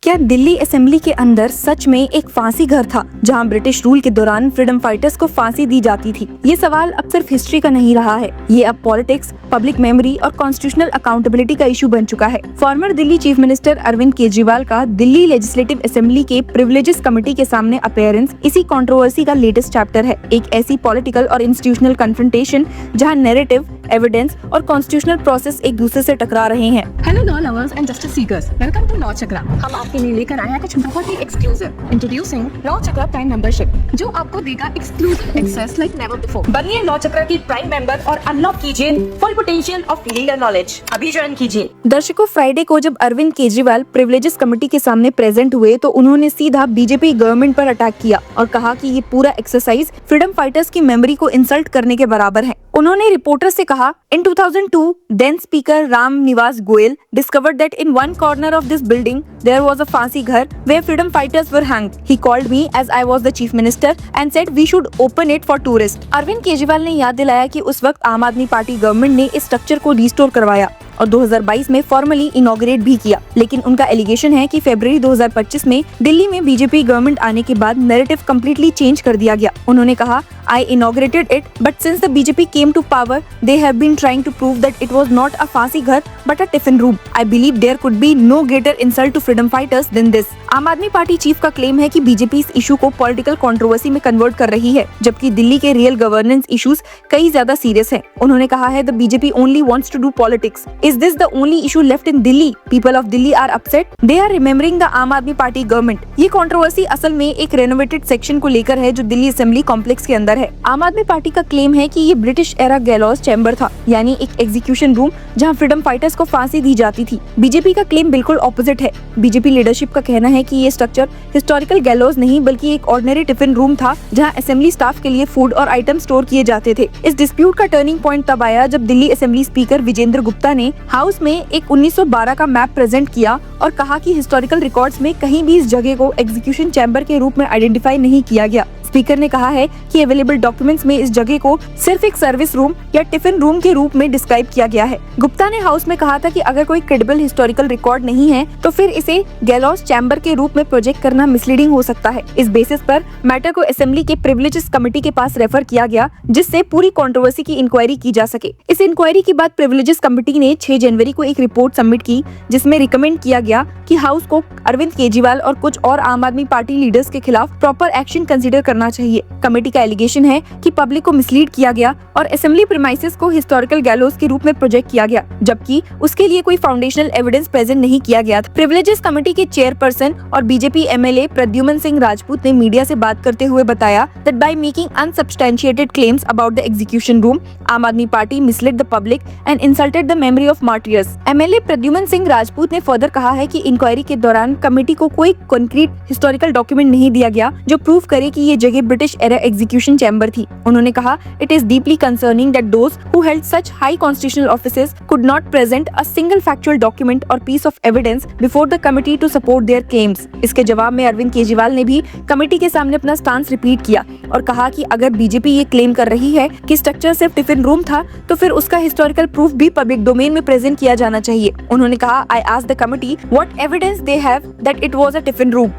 क्या दिल्ली असेंबली के अंदर सच में एक फांसी घर था जहां ब्रिटिश रूल के दौरान फ्रीडम फाइटर्स को फांसी दी जाती थी? ये सवाल अब सिर्फ हिस्ट्री का नहीं रहा है, ये अब पॉलिटिक्स, पब्लिक मेमोरी और कॉन्स्टिट्यूशनल अकाउंटेबिलिटी का इशू बन चुका है। Former Delhi chief minister Arvind Kejriwal का दिल्ली लेजिस्लेटिव असेंबली के प्रिविलेजेस कमेटी के सामने अपीयरेंस इसी कंट्रोवर्सी का लेटेस्ट चैप्टर है। एक ऐसी पॉलिटिकल और इंस्टीट्यूशनल कन्फ्रंटेशन जहां नैरेटिव, एविडेंस और कॉन्स्टिट्यूशनल प्रोसेस एक दूसरे से टकरा रहे हैं। Hello law lovers and justice seekers, welcome to law Chakra. हम आपके लिए लेकर आए हैं कुछ बहुत ही exclusive. Introducing law Chakra prime membership, जो आपको देगा exclusive access like never before. बनिए लॉ चक्रा की प्राइम मेंबर और अनलॉक कीजिए full potential of legal knowledge. अभी ज्वाइन कीजिए। दर्शकों, फ्राइडे को जब अरविंद केजरीवाल प्रिविलेजेस कमेटी के सामने प्रेजेंट हुए तो उन्होंने सीधा बीजेपी गवर्नमेंट पर अटैक किया और कहा कि ये पूरा एक्सरसाइज फ्रीडम फाइटर्स की मेमोरी को इंसल्ट करने के बराबर है। उन्होंने रिपोर्टर से कहा, In 2002, then Speaker Ram Nivas Goyal discovered that in one corner of this building there was a Phansi Ghar where freedom fighters were hanged. He called me as I was the chief minister and said we should open it for tourists. Arvind Kejriwal ने याद दिलाया कि उस वक्त आम Aadmi party government ने इस structure को रिस्टोर करवाया और 2022 में फॉर्मली इनॉग्रेट भी किया, लेकिन उनका एलिगेशन है कि फरवरी 2025 में दिल्ली में बीजेपी गवर्नमेंट आने के बाद नैरेटिव कम्प्लीटली चेंज कर दिया गया। उन्होंने कहा, I inaugurated it, but since the BJP came to power, they have been trying to prove that it was not a फांसी घर but a tiffin room. I believe there could be no greater insult to freedom fighters than this. आम Aadmi party chief का claim है कि BJP इस issue को political controversy में convert कर रही है, जबकि दिल्ली के रियल गवर्नेंस इश्यूज कई ज्यादा सीरियस हैं। उन्होंने कहा है, the BJP only wants to do politics. Is this the only issue left in Delhi? People of Delhi are upset. They are remembering the आम आदमी पार्टी गवर्नमेंट। ये कंट्रोवर्सी असल में एक रेनोवेटेड सेक्शन को लेकर है जो दिल्ली असेंबली कॉम्प्लेक्स के अंदर है। आम आदमी पार्टी का क्लेम है कि ये ब्रिटिश एरा गैलोज चैम्बर था, यानी एक एग्जीक्यूशन रूम जहां फ्रीडम फाइटर्स को फांसी दी जाती थी। बीजेपी का क्लेम बिल्कुल ऑपोजिट है। बीजेपी लीडरशिप का कहना है कि ये स्ट्रक्चर हिस्टोरिकल गैलोज नहीं बल्कि एक ऑर्डिनरी टिफिन रूम था जहां असेंबली स्टाफ के लिए फूड और आइटम स्टोर किए जाते थे। इस डिस्प्यूट का टर्निंग पॉइंट तब आया जब दिल्ली असेंबली स्पीकर विजेंद्र गुप्ता ने हाउस में एक 1912 का मैप प्रेजेंट किया और कहा कि हिस्टोरिकल रिकॉर्ड्स में कहीं भी इस जगह को एग्जीक्यूशन चैम्बर के रूप में आइडेंटिफाई नहीं किया गया। स्पीकर ने कहा है कि अवेलेबल डॉक्यूमेंट्स में इस जगह को सिर्फ एक सर्विस रूम या टिफिन रूम के रूप में डिस्क्राइब किया गया है। गुप्ता ने हाउस में कहा था कि अगर कोई क्रेडिबल हिस्टोरिकल रिकॉर्ड नहीं है तो फिर इसे गैलोज चैम्बर के रूप में प्रोजेक्ट करना मिसलीडिंग हो सकता है। इस बेसिस पर मैटर को असेंबली के प्रिविलेजेस कमेटी के पास रेफर किया गया, जिससे पूरी कंट्रोवर्सी की इंक्वायरी की जा सके। इस इंक्वायरी के बाद प्रिविलेजेस कमेटी ने 6 जनवरी को एक रिपोर्ट सबमिट की, जिसमें रिकमेंड किया गया कि हाउस को अरविंद केजरीवाल और कुछ और आम आदमी पार्टी लीडर्स के खिलाफ प्रॉपर एक्शन कंसीडर करना चाहिए। कमेटी का एलिगेशन है कि पब्लिक को मिसलीड किया गया और असेंबली प्रीमाइसेस को हिस्टोरिकल गैलोज के रूप में प्रोजेक्ट किया गया, जबकि उसके लिए कोई फाउंडेशनल एविडेंस प्रेजेंट नहीं किया गया था। प्रिविलेजेस कमेटी के चेयरपर्सन और बीजेपी एमएलए प्रद्युमन सिंह राजपूत ने मीडिया से बात करते हुए बताया that by making unsubstantiated claims about the execution room, Aam Aadmi Party misled the public and insulted the memory of martyrs. MLA Pradyuman Singh Rajput ने फर्दर कहा है कि इंक्वायरी के दौरान कमेटी को कोई कॉन्क्रीट हिस्टोरिकल डॉक्यूमेंट नहीं दिया गया जो प्रूव करे कि ये जगह ब्रिटिश एरा एग्जीक्यूशन चैम्बर थी। उन्होंने कहा, it is deeply concerning that those who held such high constitutional offices could not present a single factual document or piece of evidence before the committee to support their claims. इसके जवाब में अरविंद केजरीवाल ने भी committee के सामने अपना stance repeat किया और कहा कि अगर बीजेपी ये क्लेम कर रही है कि स्ट्रक्चर सिर्फ टिफिन रूम था तो फिर उसका हिस्टोरिकल प्रूफ भी पब्लिक डोमेन में प्रेजेंट किया जाना चाहिए। उन्होंने कहा, I asked the committee what evidence they have that it was a tiffin room.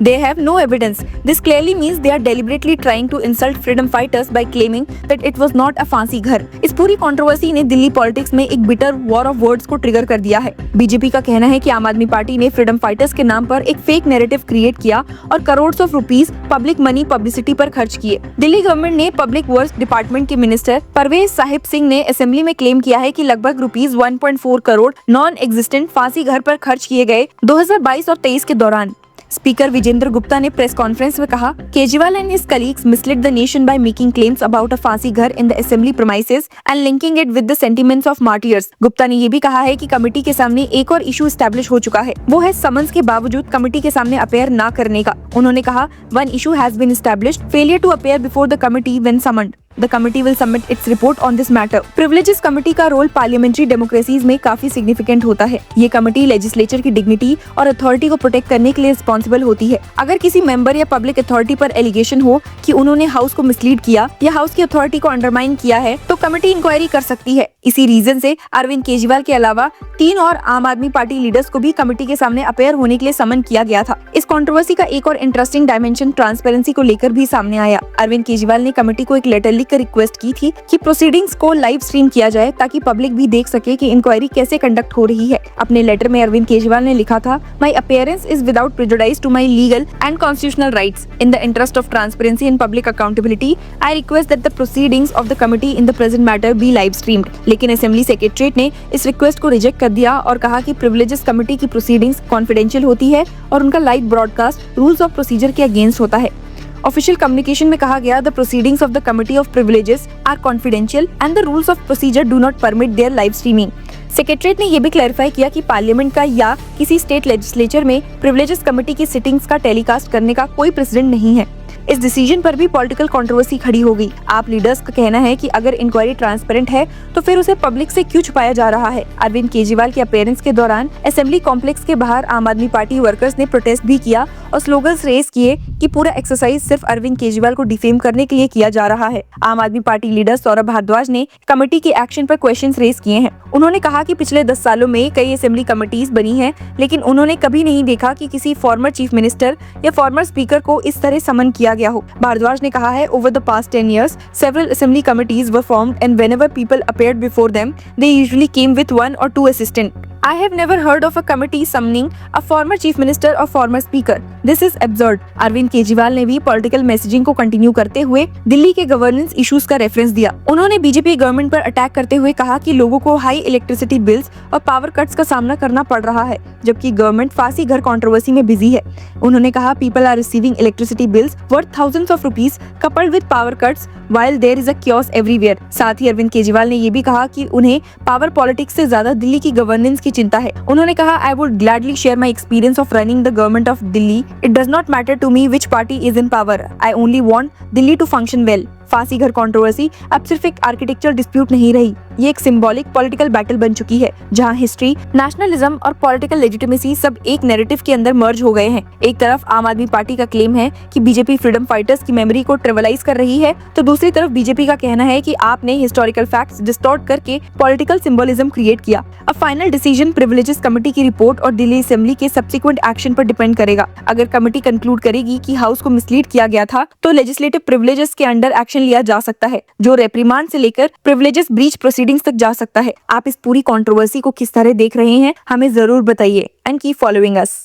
They have no evidence. This clearly means they are deliberately trying to insult freedom fighters by claiming that it was not a फांसी घर। इस पूरी controversy ने Delhi politics में एक bitter war of words को trigger कर दिया है। बीजेपी का कहना है कि आम आदमी पार्टी ने फ्रीडम फाइटर्स के नाम पर एक फेक नैरेटिव क्रिएट किया और crore of rupees public money publicity पर खर्च किए। दिल्ली गवर्नमेंट ने पब्लिक वर्क्स डिपार्टमेंट के मिनिस्टर परवेज साहिब सिंह ने असेंबली में क्लेम किया है कि लगभग रुपीस 1.4 करोड़ नॉन एग्जिस्टेंट फांसी घर पर खर्च किए गए 2022 और 23 के दौरान। स्पीकर विजेंद्र गुप्ता ने प्रेस कॉन्फ्रेंस में कहा, Kejriwal and his colleagues misled the nation by making claims about a फांसी घर in the assembly premises and linking it with the sentiments of martyrs. Gupta ने ये भी कहा है कि कमेटी के सामने एक और इशू एस्टैब्लिश हो चुका है, वो है समन्स के बावजूद कमेटी के सामने अपेयर ना करने का। उन्होंने कहा, one issue has been established, failure to appear before the committee when summoned. The committee will submit its report on this matter. Privileges committee का रोल पार्लियामेंट्री डेमोक्रेसीज में काफी सिग्निफिकेंट होता है। ये कमेटी लेजिस्लेचर की डिग्निटी और authority को protect करने के लिए रिस्पॉन्सिबल होती है। अगर किसी मेंबर या पब्लिक अथॉरिटी पर एलिगेशन हो कि उन्होंने हाउस को मिसलीड किया या हाउस की अथॉरिटी को अंडरमाइन किया है तो कमेटी इंक्वायरी कर सकती है। इसी रीजन से अरविंद केजरीवाल के अलावा 3 और आम आदमी पार्टी लीडर्स को भी कमेटी के सामने अपेयर होने के लिए समन किया गया था। इस कंट्रोवर्सी का एक और इंटरेस्टिंग डायमेंशन ट्रांसपेरेंसी को लेकर भी सामने आया। अरविंद केजरीवाल ने कमेटी को एक लेटर लिखकर रिक्वेस्ट की थी कि प्रोसीडिंग्स को लाइव स्ट्रीम किया जाए ताकि पब्लिक भी देख सके कि इंक्वायरी कैसे कंडक्ट हो रही है। अपने लेटर में अरविंद केजरीवाल ने लिखा था, my appearance is without prejudice to my legal and constitutional rights. In the interest of transparency and public accountability I request that the proceedings of the committee in the present matter be live streamed. लेकिन assembly secretariat ने इस request को reject कर दिया और कहा कि privileges committee की प्रोसीडिंग्स कॉन्फिडेंशियल होती है और उनका live broadcast rules of procedure के अगेंस्ट होता है। ऑफिशियल कम्युनिकेशन में कहा गया, the proceedings of the committee of privileges are confidential and the rules of procedure do not permit their live streaming. Secretariat ने यह भी क्लैरिफाई किया कि पार्लियामेंट का या किसी स्टेट लेजिस्लेचर में प्रिविलेजेस कमेटी की सिटिंग्स का टेलीकास्ट करने का कोई प्रेसिडेंट नहीं है। इस डिसीजन पर भी पॉलिटिकल कंट्रोवर्सी खड़ी हो गई। आप लीडर्स का कहना है कि अगर इंक्वायरी ट्रांसपेरेंट है तो फिर उसे पब्लिक से क्यों छुपाया जा रहा है। अरविंद केजरीवाल के अपीयरेंस के दौरान असेंबली कॉम्प्लेक्स के बाहर आम आदमी पार्टी वर्कर्स ने प्रोटेस्ट भी किया और स्लोगन्स रेज किए कि पूरा एक्सरसाइज सिर्फ अरविंद केजरीवाल को डिफेम करने के लिए किया जा रहा है। आम आदमी पार्टी लीडर सौरभ भारद्वाज ने कमेटी के एक्शन पर क्वेश्चंस रेज किए हैं। उन्होंने कहा कि पिछले 10 सालों में कई असेंबली कमेटीज बनी हैं, लेकिन उन्होंने कभी नहीं देखा कि किसी फॉर्मर चीफ मिनिस्टर या फॉर्मर स्पीकर को इस तरह समन किया गया हो। भारद्वाज ने कहा है, over the past 10 years, several assembly committees were formed and whenever people appeared before them, they usually came with 1 or 2 assistants. I have never heard of a committee summoning a former chief minister or former speaker. This is absurd. Arvind Kejriwal ने भी political messaging को continue करते हुए दिल्ली के governance issues का reference दिया। उन्होंने BJP government पर अटैक करते हुए कहा कि लोगों को हाई इलेक्ट्रिसिटी बिल्स और पावर कट्स का सामना करना पड़ रहा है, जबकि गवर्नमेंट फांसी घर कंट्रोवर्सी में बिजी है। उन्होंने कहा, people are receiving electricity bills worth thousands of rupees coupled with power cuts while there is a chaos everywhere। साथ ही अरविंद केजरीवाल ने ये भी कहा कि उन्हें पावर पॉलिटिक्स से ज्यादा दिल्ली की गवर्नेंस की चिंता है। उन्होंने कहा, I would gladly share my experience of running the government of Delhi. It does not matter to me which party is in power. I only want Delhi to function well। फांसी घर controversy अब सिर्फ एक architectural dispute नहीं रही, ये एक symbolic political battle बन चुकी है, जहां हिस्ट्री, नेशनलिज्म और पॉलिटिकल लेजिटिमेसी सब एक नैरेटिव के अंदर मर्ज हो गए हैं। एक तरफ आम आदमी पार्टी का क्लेम है कि बीजेपी फ्रीडम फाइटर्स की मेमोरी को ट्रिवलाइज कर रही है, तो दूसरी तरफ बीजेपी का कहना है कि आपने हिस्टोरिकल फैक्ट्स डिस्टॉर्ट करके पॉलिटिकल सिंबोलिज्म क्रिएट किया। अब फाइनल डिसीजन प्रिविलेजेस कमेटी की रिपोर्ट और दिल्ली असेंबली के सब्सिक्वेंट एक्शन पर डिपेंड करेगा। अगर कमेटी कंक्लूड करेगी कि हाउस को मिसलीड किया गया था, तो लेजिस्लेटिव प्रिविलेजेस के अंडर एक्शन लिया जा सकता है, जो रेप्रिमांड से लेकर प्रिविलेजेस ब्रीच प्रोसीडिंग्स तक जा सकता है। आप इस पूरी कंट्रोवर्सी को किस तरह देख रहे हैं, हमें जरूर बताइए एंड कीप फॉलोइंग अस।